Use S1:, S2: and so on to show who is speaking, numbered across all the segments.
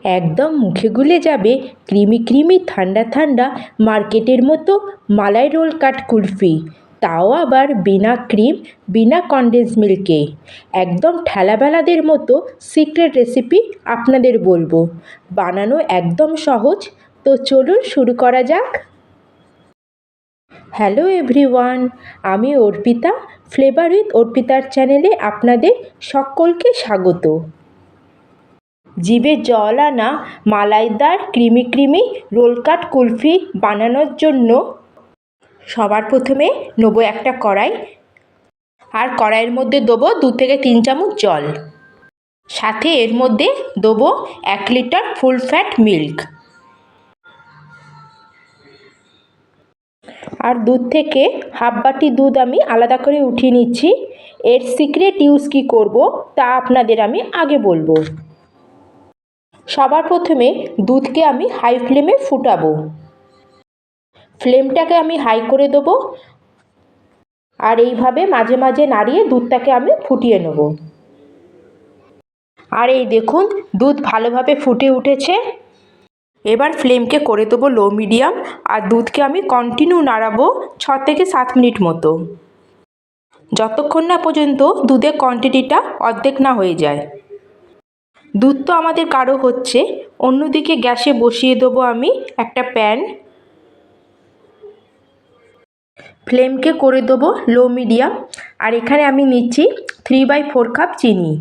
S1: একদম মুখে গুলে যাবে ক্রিমি ক্রিমি ঠান্ডা ঠান্ডা মার্কেটের মতো মালাই রোল কাট কুলফি, তাও আবার বিনা ক্রিম বিনা কনডেন্স মিল্কে। একদম ঠেলাবেলাদের মতো সিক্রেট রেসিপি আপনাদের বলবো, বানানো একদম সহজ। তো চলুন শুরু করা যাক। হ্যালো এভরিওয়ান, আমি অর্পিতা, ফ্লেভার উইথ অর্পিতার চ্যানেলে আপনাদের সকলকে স্বাগত। জিভে জল আনা মালাইদার ক্রিমি ক্রিমি রোল কাট কুলফি বানানোর জন্য সবার প্রথমে নেবো একটা কড়াই, আর কড়াইয়ের মধ্যে দেবো 2 থেকে 3 চামচ জল, সাথে এর মধ্যে দেবো 1 লিটার ফুল ফ্যাট মিল্ক। আর দুধ থেকে হাফ বাটি দুধ আমি আলাদা করে উঠিয়ে নিচ্ছি। এর সিক্রেট ইউজ কী করব তা আপনাদের আমি আগে বলবো। সবার প্রথমে দুধকে আমি হাই ফ্লেমে ফুটাবো। ফ্লেমটাকে আমি হাই করে দেবো, আর এইভাবে মাঝে মাঝে নাড়িয়ে দুধটাকে আমি ফুটিয়ে নেব। আর এই দেখুন দুধ ভালোভাবে ফুটে উঠেছে। এবার ফ্লেমকে করে দেবো লো মিডিয়াম, আর দুধকে আমি কন্টিনিউ নাড়াবো 6 থেকে 7 মিনিট মতো, যতক্ষণ না পর্যন্ত দুধের কোয়ান্টিটিটা অর্ধেক না হয়ে যায়। দুধ তো আমাদের গাঢ় হচ্ছে, অন্যদিকে গ্যাসে বসিয়ে দেবো আমি একটা প্যান। ফ্লেমকে করে দেবো লো মিডিয়াম, আর এখানে আমি নিচ্ছি 3/4 কাপ চিনি।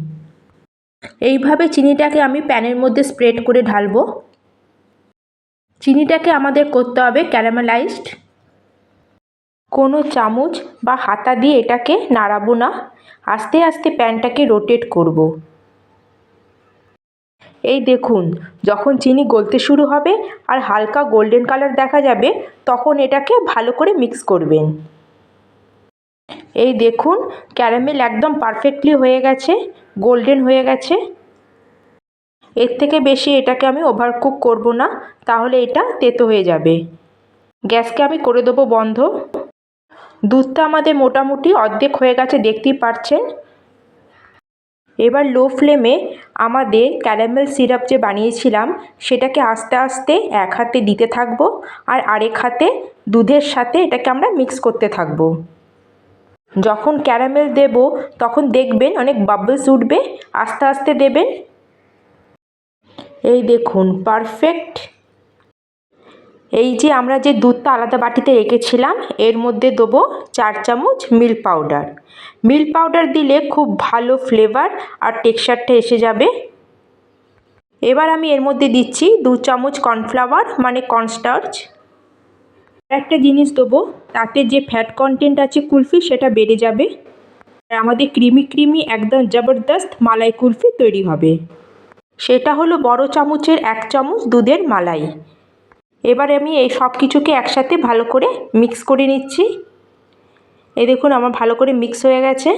S1: এইভাবে চিনিটাকে আমি প্যানের মধ্যে স্প্রেড করে ঢালবো। চিনিটাকে আমাদের করতে হবে ক্যারামেলাইজড। কোনো চামচ বা হাতা দিয়ে এটাকে নাড়াবো না, আস্তে আস্তে প্যানটাকে রোটেট করব। এই দেখুন যখন চিনি গলতে শুরু হবে আর হালকা গোল্ডেন কালার দেখা যাবে, তখন এটাকে ভালো করে মিক্স করবেন। এই দেখুন ক্যারামেল একদম পারফেক্টলি হয়ে গেছে, গোল্ডেন হয়ে গেছে। এর থেকে বেশি এটাকে আমি ওভারকুক করব না, তাহলে এটা তেতো হয়ে যাবে। গ্যাসকে আমি করে দেবো বন্ধ। দুধটা আমাদের মোটামুটি অর্ধেক হয়ে গেছে, দেখতেই পাচ্ছেন। এবার লো ফ্লেমে আমাদের ক্যারামেল সিরাপ যে বানিয়েছিলাম সেটাকে আস্তে আস্তে এক হাতে দিতে থাকবো, আর আরেক হাতে দুধের সাথে এটাকে আমরা মিক্স করতে থাকবো। যখন ক্যারামেল দেব তখন দেখবেন অনেক বাবলস উঠবে, আস্তে আস্তে দেবেন। এই দেখুন পারফেক্ট। এই যে আমরা যে দুধটা আলাদা বাটিতে রেখেছিলাম এর মধ্যে দেবো 4 চামচ মিল্ক পাউডার। মিল্ক পাউডার দিলে খুব ভালো ফ্লেভার আর টেক্সচারটা এসে যাবে। এবার আমি এর মধ্যে দিচ্ছি 2 চামচ কর্নফ্লাওয়ার মানে কর্নস্টার্চ। একটা জিনিস দেবো, তাতে যে ফ্যাট কন্টেন্ট আছে কুলফি সেটা বেড়ে যাবে, আর আমাদের ক্রিমি ক্রিমি একদম জবরদস্ত মালাই কুলফি তৈরি হবে। সেটা হলো বড় চামচের 1 চামচ দুধের মালাই। এবার আমি এই সব কিছুকে একসাথে ভালো করে মিক্স করে নিচ্ছি। এই দেখুন আমার ভালো করে মিক্স হয়ে গেছে।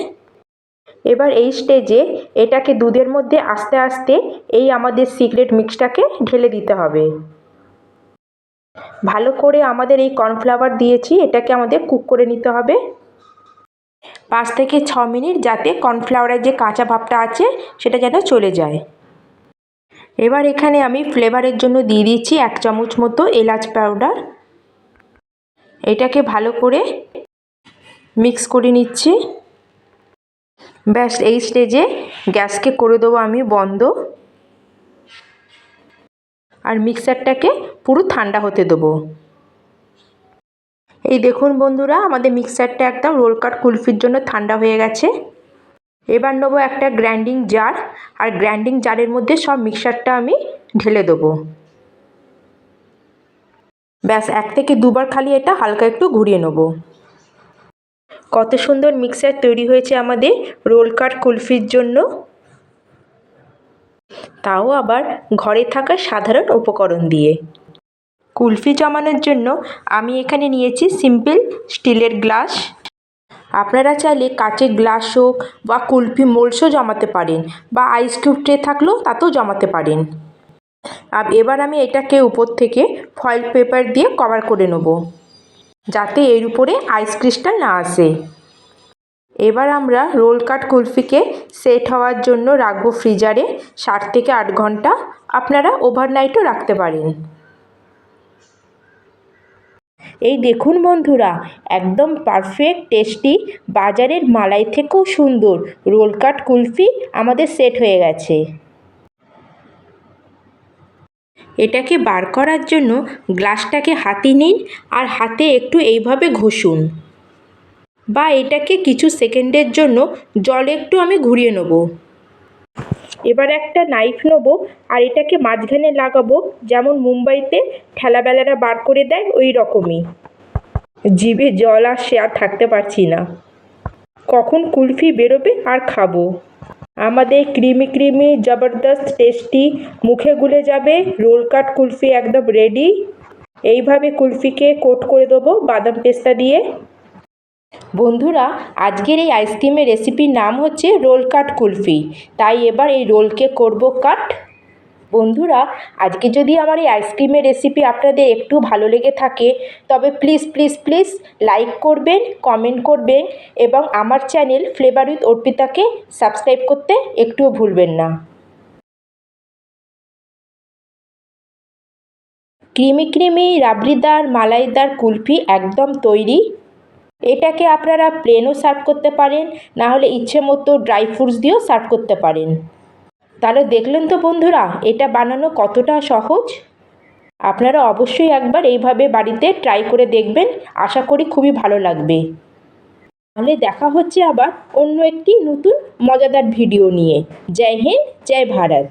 S1: এবার এই স্টেজে এটাকে দুধের মধ্যে আস্তে আস্তে এই আমাদের সিক্রেট মিক্সটাকে ঢেলে দিতে হবে। ভালো করে আমাদের এই কর্নফ্লাওয়ার দিয়েছি, এটাকে আমাদের কুক করে নিতে হবে 5 থেকে 6 মিনিট, যাতে কর্নফ্লাওয়ারের যে কাঁচা ভাবটা আছে সেটা যেন চলে যায়। এবার এখানে আমি ফ্লেভারের জন্য দিয়ে দিচ্ছি 1 চামচ মতো এলাচ পাউডার। এটাকে ভালো করে মিক্স করে নিচ্ছি। ব্যাস এই স্টেজে গ্যাসকে করে দেবো আমি বন্ধ, আর মিক্সারটাকে পুরো ঠান্ডা হতে দেবো। এই দেখুন বন্ধুরা আমাদের মিক্সারটা একদম রোল কাট কুলফির জন্য ঠান্ডা হয়ে গেছে। এবার নেবো একটা গ্রাইন্ডিং জার, আর গ্রাইন্ডিং জারের মধ্যে সব মিক্সারটা আমি ঢেলে দেবো। ব্যাস 1 থেকে 2 বার খালি এটা হালকা একটু ঘুরিয়ে নেব। কত সুন্দর মিক্সার তৈরি হয়েছে আমাদের রোল কাট কুলফির জন্য, তাও আবার ঘরে থাকা সাধারণ উপকরণ দিয়ে। কুলফি জমানোর জন্য আমি এখানে নিয়েছি সিম্পল স্টিলের গ্লাস। আপনারা চাইলে কাচের গ্লাস হোক বা কুলফি মোল্ডসও জমাতে পারেন, বা আইস কিউব ট্রে থাকলেও তাতেও জমাতে পারেন। আর এবার আমি এটাকে উপর থেকে ফয়েল পেপার দিয়ে কভার করে নেব, যাতে এর উপরে আইস ক্রিস্টাল না আসে। এবার আমরা রোল কাট কুলফিকে সেট হওয়ার জন্য রাখবো ফ্রিজারে 7 থেকে 8 ঘন্টা। আপনারা ওভারনাইটও রাখতে পারেন। এই দেখুন বন্ধুরা, একদম পারফেক্ট টেস্টি, বাজারের মালাই থেকেও সুন্দর রোল কাট কুলফি আমাদের সেট হয়ে গেছে। এটাকে বার করার জন্য গ্লাসটাকে হাতে নিন আর হাতে একটু এইভাবে ঘষুন, বা এটাকে কিছু সেকেন্ডের জন্য জলে একটু আমি ঘুরিয়ে নেব। এবার একটা নাইফ নেব আর এটাকে মাঝখানে লাগাবো, যেমন মুম্বাইতে ঠেলাবেলারা বার করে দেয় ওই রকমই। জিভে জল আসছে, আর থাকতে পারছি না। কখন কুলফি বেরোবে আর খাবো। আমাদের ক্রিমি ক্রিমি জবরদস্ত টেস্টি মুখে গুলে যাবে রোল কাট কুলফি একদম রেডি। এইভাবে কুলফিকে কোট করে দেবো বাদাম পেস্তা দিয়ে। বন্ধুরা, আজকের এই আইসক্রিমের রেসিপির নাম হচ্ছে রোল কাট কুলফি, তাই এবার এই রোলকে করব কাট। বন্ধুরা, আজকে যদি আমার এই আইসক্রিমের রেসিপি আপনাদের একটু ভালো লেগে থাকে তবে প্লিজ প্লিজ প্লিজ লাইক করবেন, কমেন্ট করবেন এবং আমার চ্যানেল ফ্লেভার উইথ অর্পিতাকে সাবস্ক্রাইব করতে একটুও ভুলবেন না। ক্রিমি ক্রিমি রাবড়িদার মালাইদার কুলফি একদম তৈরি। এটাকে আপনারা প্লেনও সার্ভ করতে পারেন, না হলে ইচ্ছে মতো ড্রাই ফ্রুটস দিয়েও সার্ভ করতে পারেন। তাহলে দেখলেন তো বন্ধুরা, এটা বানানো কতটা সহজ। আপনারা অবশ্যই একবার এইভাবে বাড়িতে ট্রাই করে দেখবেন, আশা করি খুবই ভালো লাগবে। তাহলে দেখা হচ্ছে আবার অন্য একটি নতুন মজাদার ভিডিও নিয়ে। জয় হিন্দ, জয় ভারত।